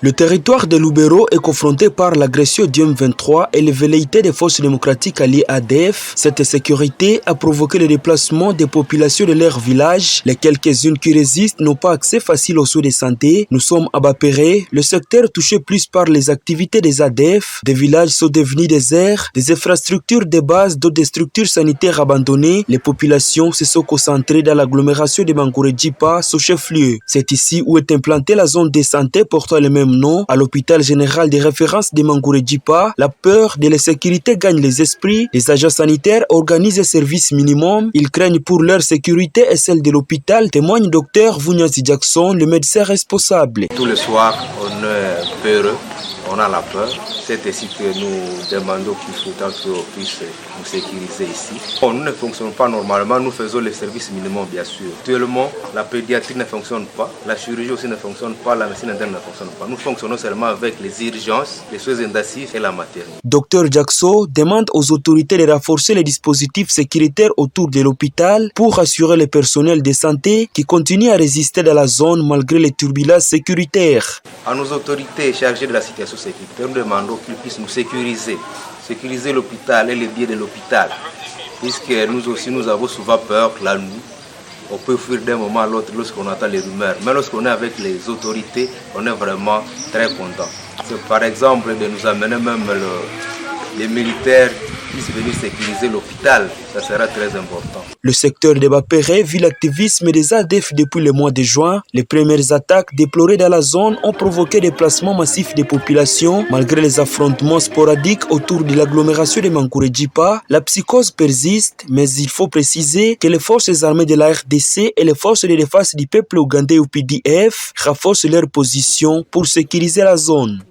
Le territoire de Lubero est confronté par l'agression du M23 et les velléités des forces démocratiques alliées ADF. Cette sécurité a provoqué le déplacement des populations de leur village. Les quelques-unes qui résistent n'ont pas accès facile aux soins de santé. Nous sommes à Bapéré, le secteur touché plus par les activités des ADF. Des villages sont devenus déserts, des infrastructures de base, d'autres des structures sanitaires abandonnées. Les populations se sont concentrées dans l'agglomération de Mangouré-Djipa, son chef-lieu. C'est ici où est implantée la zone de santé portant le même nom. À l'hôpital général de référence de Mangouré-Djipa, la peur de l'insécurité gagne les esprits. Les agents sanitaires organisent un service minimum. Ils craignent pour leur sécurité et celle de l'hôpital, témoigne Dr Vunyazi Jackson, le médecin responsable. Tout le soir, on est peureux, on a la peur. C'est ainsi que nous demandons qu'il faut qu'on puisse nous sécuriser ici. Bon, nous ne fonctionnons pas normalement, nous faisons les services minimums bien sûr. Actuellement, la pédiatrie ne fonctionne pas, la chirurgie aussi ne fonctionne pas, la médecine interne ne fonctionne pas. Nous fonctionnons seulement avec les urgences, les soins intensifs et la maternité. Dr Jackson demande aux autorités de renforcer les dispositifs sécuritaires autour de l'hôpital pour assurer le personnel de santé qui continue à résister dans la zone malgré les turbulences sécuritaires. À nos autorités chargées de la situation sécuritaire, nous demandons qu'ils puissent nous sécuriser l'hôpital et les biens de l'hôpital, puisque nous aussi nous avons souvent peur la nuit. On peut fuir d'un moment à l'autre lorsqu'on entend les rumeurs, mais lorsqu'on est avec les autorités, on est vraiment très content. C'est par exemple de nous amener même les militaires qui puissent venir sécuriser l'hôpital, ça sera très important. Le secteur de Bapéré vit l'activisme des ADF depuis le mois de juin. Les premières attaques déplorées dans la zone ont provoqué des déplacements massifs des populations. Malgré les affrontements sporadiques autour de l'agglomération de Mangouré-Djipa, la psychose persiste, mais il faut préciser que les forces armées de la RDC et les forces de défense du peuple ougandais ou PDF renforcent leur position pour sécuriser la zone.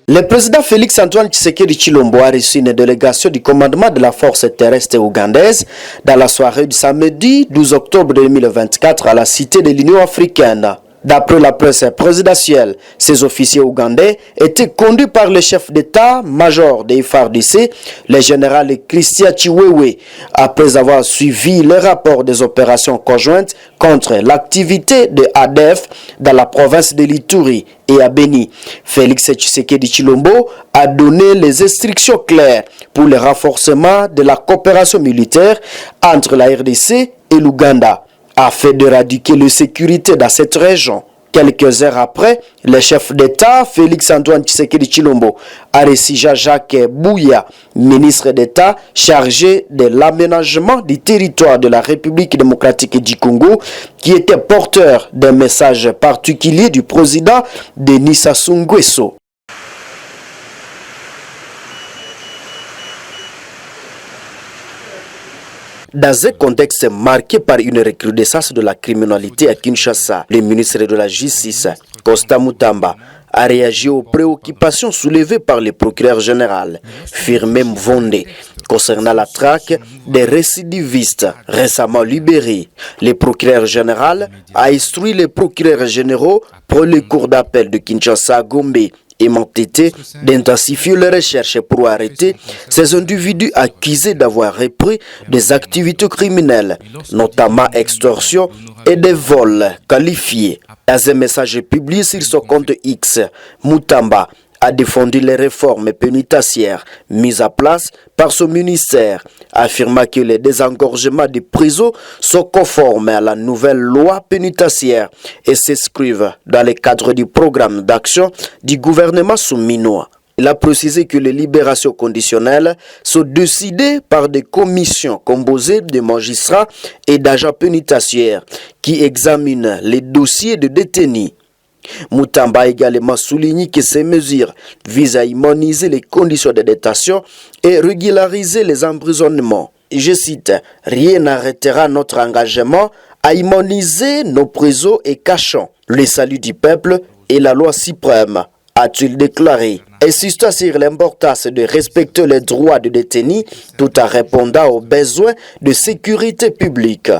Le président Félix-Antoine Tshisekedi Tshilombo a reçu une délégation du commandement de la force terrestre ougandaise dans la soirée du samedi 12 octobre 2024 à la Cité de l'Union africaine. D'après la presse présidentielle, ces officiers ougandais étaient conduits par le chef d'état-major des FARDC, le général Christian Chiwewe, après avoir suivi le rapport des opérations conjointes contre l'activité de ADF dans la province de l'Ituri et à Beni. Félix Tshisekedi Tshilombo a donné les instructions claires pour le renforcement de la coopération militaire entre la RDC et l'Ouganda, afin d'éradiquer l'insécurité dans cette région. Quelques heures après, le chef d'État, Félix-Antoine Tshisekedi Tshilombo, a reçu Jacques Bouya, ministre d'État chargé de l'aménagement du territoire de la République démocratique du Congo, qui était porteur d'un message particulier du président Denis Sassou Nguesso. Dans un contexte marqué par une recrudescence de la criminalité à Kinshasa, le ministre de la Justice, Costa Mutamba, a réagi aux préoccupations soulevées par le procureur général, Firmin Mvonde, concernant la traque des récidivistes récemment libérés. Le procureur général a instruit les procureurs généraux pour les cours d'appel de Kinshasa, Gombe et Mantete d'intensifier les recherches pour arrêter ces individus accusés d'avoir repris des activités criminelles, notamment extorsion et des vols qualifiés. Dans un message publié sur son compte X, Mutamba a défendu les réformes pénitentiaires mises en place par son ministère, affirmant que les désengorgements des prisons sont conformes à la nouvelle loi pénitentiaire et s'inscrivent dans le cadre du programme d'action du gouvernement souminois. Il a précisé que les libérations conditionnelles sont décidées par des commissions composées de magistrats et d'agents pénitentiaires qui examinent les dossiers de détenus. Mutamba a également souligné que ces mesures visent à harmoniser les conditions de détention et régulariser les emprisonnements. Je cite, « Rien n'arrêtera notre engagement à harmoniser nos prisons et cachons. Le salut du peuple est la loi suprême », a-t-il déclaré, insistant sur l'importance de respecter les droits des détenus tout en répondant aux besoins de sécurité publique.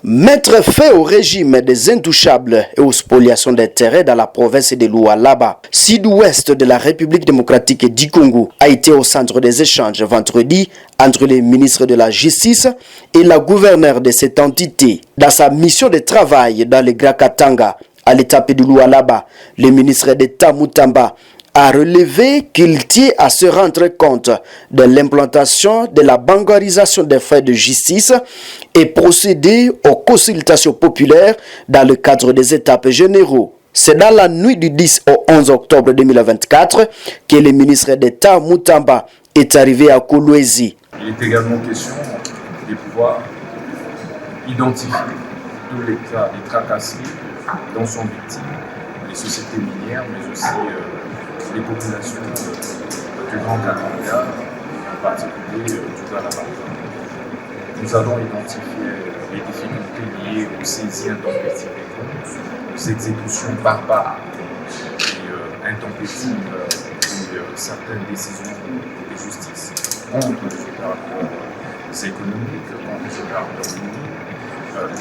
Mettre fin au régime des intouchables et aux spoliations des terrains dans la province de Lualaba, sud-ouest de la République démocratique du Congo, a été au centre des échanges vendredi entre les ministres de la Justice et la gouverneure de cette entité. Dans sa mission de travail dans le Grand Katanga, À l'étape de Lualaba, le ministre d'État Mutamba a relevé qu'il tient à se rendre compte de l'implantation de la bancarisation des frais de justice et procéder aux consultations populaires dans le cadre des étapes généraux. C'est dans la nuit du 10 au 11 octobre 2024 que le ministre d'État Mutamba est arrivé à Kolwezi. Il est également question de pouvoir identifier tous les tracasseries dont sont victimes les sociétés minières, mais aussi les populations du Grand Katanga, en particulier du Galaba. Nous allons identifier les difficultés liées aux saisies intempestives des comptes, aux exécutions barbares et intempestives de certaines décisions de justice contre les opérateurs économiques, contre les opérateurs miniers,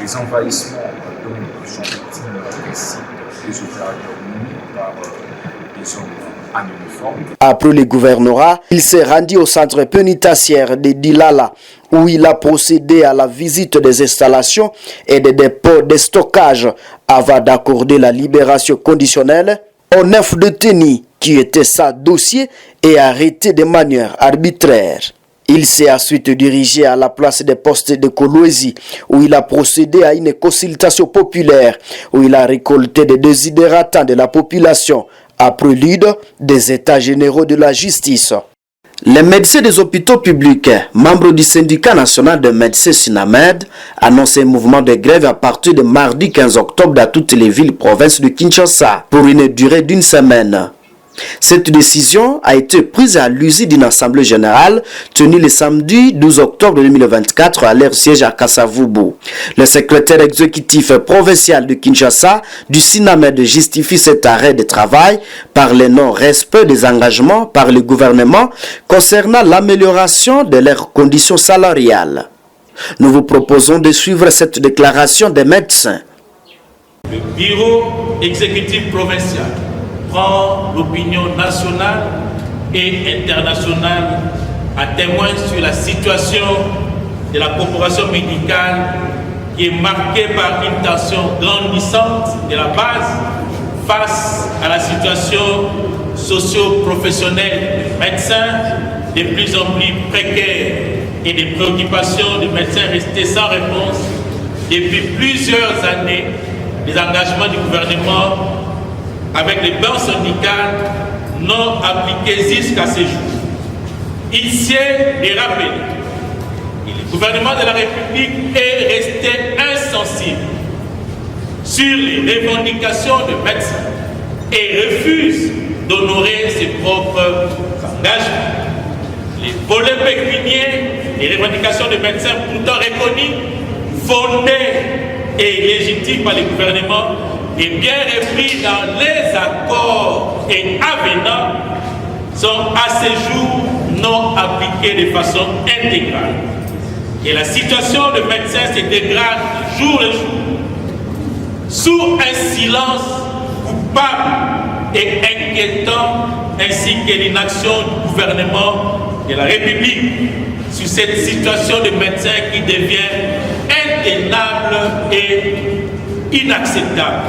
les envahissements dont sont victimes les sites des opérateurs miniers par des hommes en uniforme. Après le gouvernorat, il s'est rendu au centre pénitentiaire de Dilala où il a procédé à la visite des installations et des dépôts de stockage avant d'accorder la libération conditionnelle aux 9 détenus qui étaient sans dossier et arrêtés de manière arbitraire. Il s'est ensuite dirigé à la place des postes de Kolwezi où il a procédé à une consultation populaire où il a récolté des désidératants de la population à prélude des états généraux de la justice. Les médecins des hôpitaux publics, membres du syndicat national de médecins SINAMED, annoncent un mouvement de grève à partir de mardi 15 octobre dans toutes les villes provinces de Kinshasa pour une durée d'une semaine. Cette décision a été prise à l'usine d'une assemblée générale tenue le samedi 12 octobre 2024 à leur siège à Kasavubu. Le secrétaire exécutif provincial de Kinshasa du SINAMED justifie cet arrêt de travail par le non-respect des engagements par le gouvernement concernant l'amélioration de leurs conditions salariales. Nous vous proposons de suivre cette déclaration des médecins. Le bureau exécutif provincial prend l'opinion nationale et internationale à témoin sur la situation de la corporation médicale qui est marquée par une tension grandissante de la base face à la situation socio-professionnelle des médecins de plus en plus précaire et des préoccupations des médecins restées sans réponse depuis plusieurs années, les engagements du gouvernement avec les bancs syndicales non appliqués jusqu'à ce jour. Il sied et rappelé que le gouvernement de la République est resté insensible sur les revendications de médecins et refuse d'honorer ses propres engagements. Les volets pécuniaires et revendications de médecins pourtant reconnues, fondées et légitimes par le gouvernement et bien repris dans les accords et avenants sont à ce jour non appliqués de façon intégrale. Et la situation de médecins se dégrade jour le jour sous un silence coupable et inquiétant ainsi que l'inaction du gouvernement de la République sur cette situation de médecins qui devient intenable et inacceptable.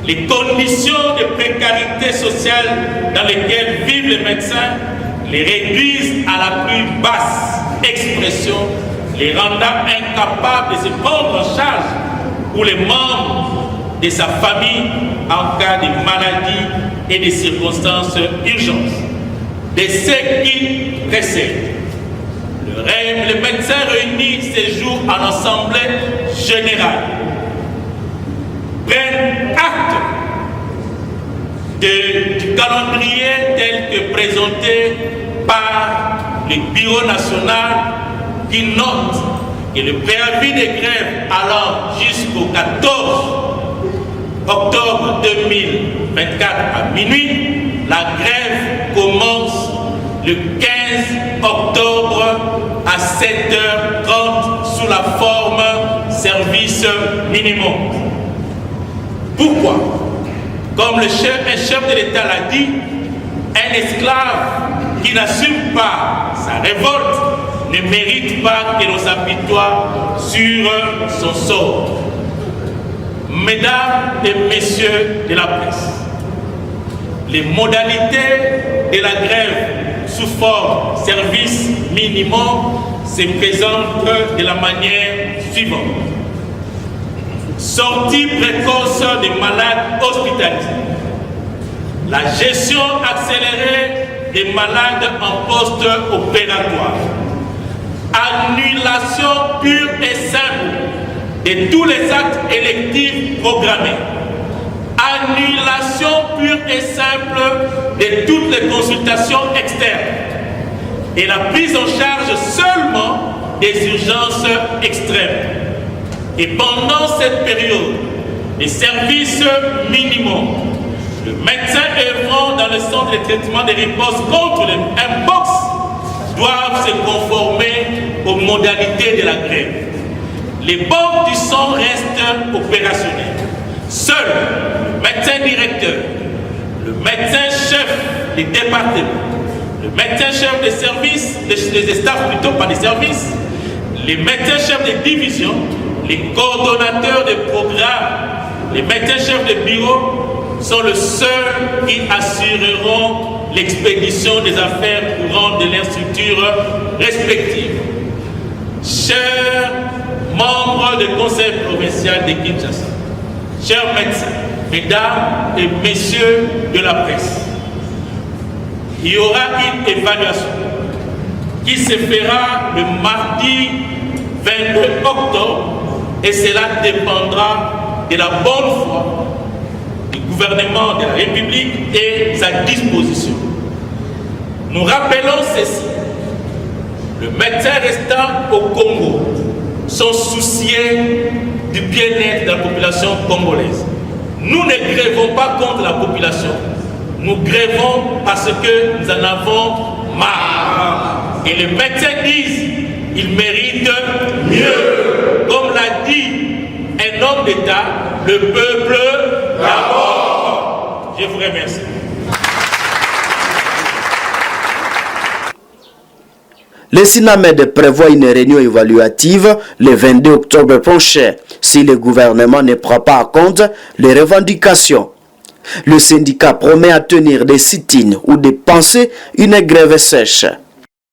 Les conditions de précarité sociale dans lesquelles vivent les médecins les réduisent à la plus basse expression, les rendant incapables de se prendre en charge pour les membres de sa famille en cas de maladie et de circonstances urgentes. De ce qui précède, les médecins réunis ces jours en assemblée générale prennent acte du calendrier tel que présenté par le Bureau national qui note que le préavis de grève allant jusqu'au 14 octobre 2024 à minuit, la grève commence le 15 octobre à 7h30 sous la forme service minimum. Pourquoi? Comme un chef de l'État l'a dit, un esclave qui n'assume pas sa révolte ne mérite pas que l'on s'apitoie sur son sort. Mesdames et messieurs de la presse, les modalités de la grève sous forme service minimum se présentent de la manière suivante. Sortie précoce des malades hospitalisés. La gestion accélérée des malades en post-opératoire. Annulation pure et simple de tous les actes électifs programmés. Annulation pure et simple de toutes les consultations externes. Et la prise en charge seulement des urgences extrêmes. Et pendant cette période, les services minimums, le médecin œuvrant dans le centre de traitement des ripostes contre le Mpox doivent se conformer aux modalités de la grève. Les banques du sang restent opérationnelles. Seul le médecin directeur, le médecin chef des départements, le médecin chef des services, des staffs plutôt, pas des services, les médecins chefs des divisions, les coordonnateurs de programmes, les médecins chefs de bureau sont les seuls qui assureront l'expédition des affaires courantes de leurs structures respectives. Chers membres du Conseil provincial de Kinshasa, chers médecins, mesdames et messieurs de la presse, il y aura une évaluation qui se fera le mardi 22 octobre et cela dépendra de la bonne foi du gouvernement de la République et sa disposition. Nous rappelons ceci. Le médecin restant au Congo sont souciés du bien-être de la population congolaise. Nous ne grèvons pas contre la population. Nous grèvons parce que nous en avons marre. Et les médecins disent qu'ils méritent mieux. Comme l'a dit un homme d'État, le peuple d'abord. Je vous remercie. Le SINAMED prévoit une réunion évaluative le 22 octobre prochain si le gouvernement ne prend pas en compte les revendications. Le syndicat promet à tenir des sit-ins ou de penser une grève sèche.